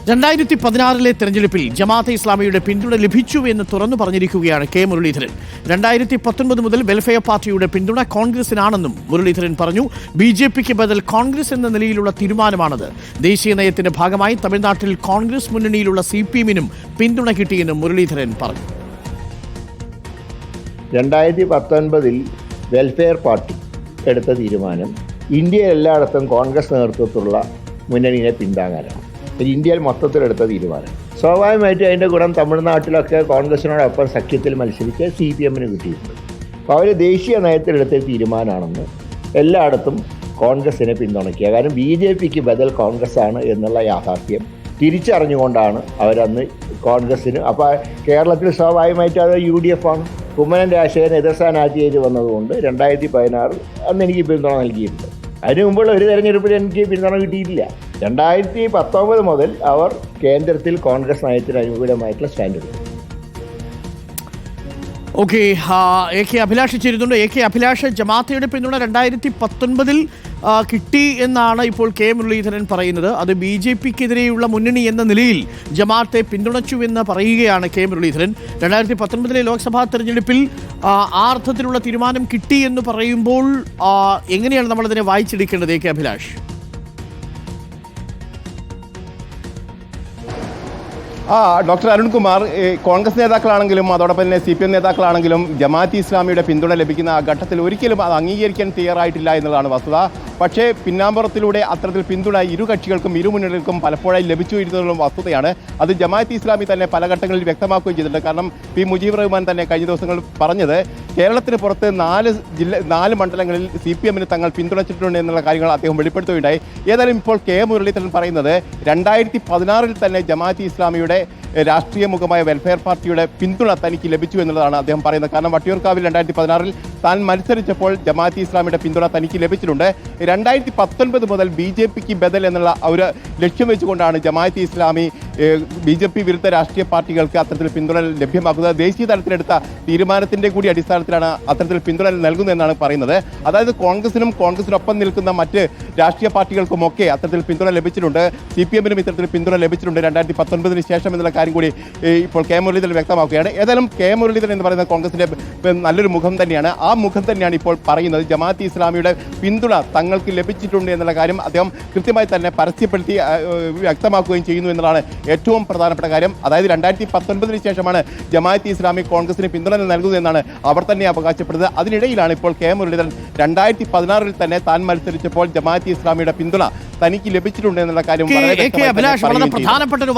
2016 തെരഞ്ഞെടുപ്പിൽ ജമാഅത്തെ ഇസ്ലാമിയുടെ പിന്തുണ ലഭിച്ചു എന്ന് തുറന്നു പറഞ്ഞിരിക്കുകയാണ് കെ മുരളീധരൻ. 2019 മുതൽ വെൽഫെയർ പാർട്ടിയുടെ പിന്തുണ കോൺഗ്രസിനാണെന്നും മുരളീധരൻ പറഞ്ഞു. ബിജെപിക്ക് ബദൽ കോൺഗ്രസ് എന്ന നിലയിലുള്ള തീരുമാനമാണത്. ദേശീയ നയത്തിന്റെ ഭാഗമായി തമിഴ്നാട്ടിൽ കോൺഗ്രസ് മുന്നണിയിലുള്ള CPM-നും പിന്തുണ കിട്ടിയെന്നും മുരളീധരൻ പറഞ്ഞു. 2019 വെൽഫെയർ പാർട്ടി എടുത്ത തീരുമാനം ഇന്ത്യയിൽ എല്ലായിടത്തും കോൺഗ്രസ് നേതൃത്വത്തിലുള്ള മുന്നണിയെ പിന്താങ്ങാനാണ്. ഇന്ത്യയിൽ മൊത്തത്തിലെടുത്ത തീരുമാനം. സ്വാഭാവികമായിട്ടും അതിൻ്റെ ഗുണം തമിഴ്നാട്ടിലൊക്കെ കോൺഗ്രസിനോടൊപ്പം സഖ്യത്തിൽ മത്സരിച്ച് CPM-ന് കിട്ടിയിട്ടുണ്ട്. അപ്പോൾ അവർ ദേശീയ നയത്തിലെടുത്ത തീരുമാനമാണെന്ന് എല്ലായിടത്തും കോൺഗ്രസിനെ പിന്തുണയ്ക്കുക. കാരണം BJPക്ക് ബദൽ കോൺഗ്രസ് ആണ് എന്നുള്ള യാഥാർത്ഥ്യം തിരിച്ചറിഞ്ഞുകൊണ്ടാണ് അവരന്ന് കോൺഗ്രസ്സിന്. അപ്പോൾ കേരളത്തിൽ സ്വാഭാവികമായിട്ട് അത് UDF ആണ്. കുമ്മനം രാജശേഖരൻ എതിർ സ്ഥാനാർത്ഥി ചെയ്ത് വന്നതുകൊണ്ട് 2016 അന്ന് എനിക്ക് പിന്തുണ നൽകിയിട്ടുണ്ട്. അതിനു മുമ്പുള്ള ഒരു തെരഞ്ഞെടുപ്പിൽ എനിക്ക് പിന്തുണ കിട്ടിയിട്ടില്ല. 2019 മുതൽ അവർ കേന്ദ്രത്തിൽ കോൺഗ്രസ് നയത്തിന് അനുകൂലമായിട്ടുള്ള സ്റ്റാൻഡ് എടുത്തു. ഓക്കെ, AK അഭിലാഷ് ചേരുന്നുണ്ട്. AK അഭിലാഷ്, ജമാഅത്തയുടെ പിന്തുണ 2019 കിട്ടി എന്നാണ് ഇപ്പോൾ കെ മുരളീധരൻ പറയുന്നത്. അത് BJPക്കെതിരെയുള്ള മുന്നണി എന്ന നിലയിൽ ജമാഅത്തെ പിന്തുണച്ചു എന്ന് പറയുകയാണ് കെ മുരളീധരൻ. 2019 ലോക്സഭാ തെരഞ്ഞെടുപ്പിൽ ആ അർത്ഥത്തിലുള്ള തീരുമാനം കിട്ടി എന്ന് പറയുമ്പോൾ എങ്ങനെയാണ് നമ്മളതിനെ വായിച്ചെടുക്കേണ്ടത് AK അഭിലാഷ്? ഡോക്ടർ അരുൺകുമാർ, കോൺഗ്രസ് നേതാക്കളാണെങ്കിലും അതോടൊപ്പം തന്നെ CPM നേതാക്കളാണെങ്കിലും ജമാഅത്തെ ഇസ്ലാമിയുടെ പിന്തുണ ലഭിക്കുന്ന ആ ഘട്ടത്തിൽ ഒരിക്കലും അത് അംഗീകരിക്കാൻ തയ്യാറായിട്ടില്ല എന്നുള്ളതാണ് വസ്തുത. പക്ഷേ പിന്നാമ്പുറത്തിലൂടെ അത്തരത്തിൽ പിന്തുണ ഇരു കക്ഷികൾക്കും ഇരു മുന്നണികൾക്കും പലപ്പോഴായി ലഭിച്ചു വരുന്നതുള്ള വസ്തുതയാണ്. അത് ജമാഅത്തെ ഇസ്ലാമി തന്നെ പല ഘട്ടങ്ങളിൽ വ്യക്തമാക്കുകയും ചെയ്തിട്ടുണ്ട്. കാരണം P. മുജീബ് റഹ്മാൻ തന്നെ കഴിഞ്ഞ ദിവസങ്ങൾ പറഞ്ഞത് കേരളത്തിന് പുറത്ത് 4 മണ്ഡലങ്ങളിൽ CPM-ന് തങ്ങൾ പിന്തുണച്ചിട്ടുണ്ട് എന്നുള്ള കാര്യങ്ങൾ അദ്ദേഹം വെളിപ്പെടുത്തുകയുണ്ടായി. ഏതായാലും ഇപ്പോൾ കെ മുരളീധരൻ പറയുന്നത് 2016 തന്നെ ജമാഅത്തെ ഇസ്ലാമിയുടെ രാഷ്ട്രീയ മുഖമായ വെൽഫെയർ പാർട്ടിയുടെ പിന്തുണ തനിക്ക് ലഭിച്ചു എന്നുള്ളതാണ് അദ്ദേഹം പറയുന്നത്. കാരണം വട്ടിയൂർക്കാവിൽ 2016 താൻ മത്സരിച്ചപ്പോൾ ജമാഅത്തെ ഇസ്ലാമിയുടെ പിന്തുണ തനിക്ക് ലഭിച്ചിട്ടുണ്ട്. 2019 മുതൽ BJPക്ക് ബദൽ എന്നുള്ള ഒരു ലക്ഷ്യം വെച്ചുകൊണ്ടാണ് ജമാഅത്തെ ഇസ്ലാമി BJP വിരുദ്ധ രാഷ്ട്രീയ പാർട്ടികൾക്ക് അത്തരത്തിൽ പിന്തുണ ലഭ്യമാക്കുന്നത്. ദേശീയ തലത്തിലെടുത്ത തീരുമാനത്തിൻ്റെ കൂടി അടിസ്ഥാനത്തിലാണ് അത്തരത്തിൽ പിന്തുണ നൽകുന്നതെന്നാണ് പറയുന്നത്. അതായത് കോൺഗ്രസിനൊപ്പം നിൽക്കുന്ന മറ്റ് രാഷ്ട്രീയ പാർട്ടികൾക്കുമൊക്കെ അത്തരത്തിൽ പിന്തുണ ലഭിച്ചിട്ടുണ്ട്. CPM-നും ഇത്തരത്തിൽ പിന്തുണ ലഭിച്ചിട്ടുണ്ട് 2019 ശേഷം എന്നുള്ള കാര്യം കൂടി ഇപ്പോൾ കെ മുരളീധരൻ വ്യക്തമാക്കുകയാണ്. ഏതായാലും കെ മുരളീധരൻ എന്ന് പറയുന്ന കോൺഗ്രസിൻ്റെ നല്ലൊരു മുഖം തന്നെയാണ്. ആ മുഖം തന്നെയാണ് ഇപ്പോൾ പറയുന്നത് ജമാഅത്തെ ഇസ്ലാമിയുടെ പിന്തുണ തങ്ങൾക്ക് ലഭിച്ചിട്ടുണ്ട് എന്നുള്ള കാര്യം അദ്ദേഹം കൃത്യമായി തന്നെ പരസ്യപ്പെടുത്തി വ്യക്തമാക്കുകയും ചെയ്യുന്നു എന്നതാണ് ഏറ്റവും പ്രധാനപ്പെട്ട കാര്യം. അതായത് 2019 ശേഷമാണ് ജമാഅത്തെ ഇസ്ലാമി കോൺഗ്രസിന് പിന്തുണ നൽകുന്നതെന്നാണ് അവർ തന്നെ അവകാശപ്പെടുന്നത്. അതിനിടയിലാണ് ഇപ്പോൾ കെ മുരളീധരൻ 2016 തന്നെ താൻ മത്സരിച്ചപ്പോൾ ജമാഅത്തെ ഇസ്ലാമിയുടെ പിന്തുണ തനിക്ക് ലഭിച്ചിട്ടുണ്ട് എന്നുള്ള കാര്യം വളരെ പ്രധാനപ്പെട്ട ഒരു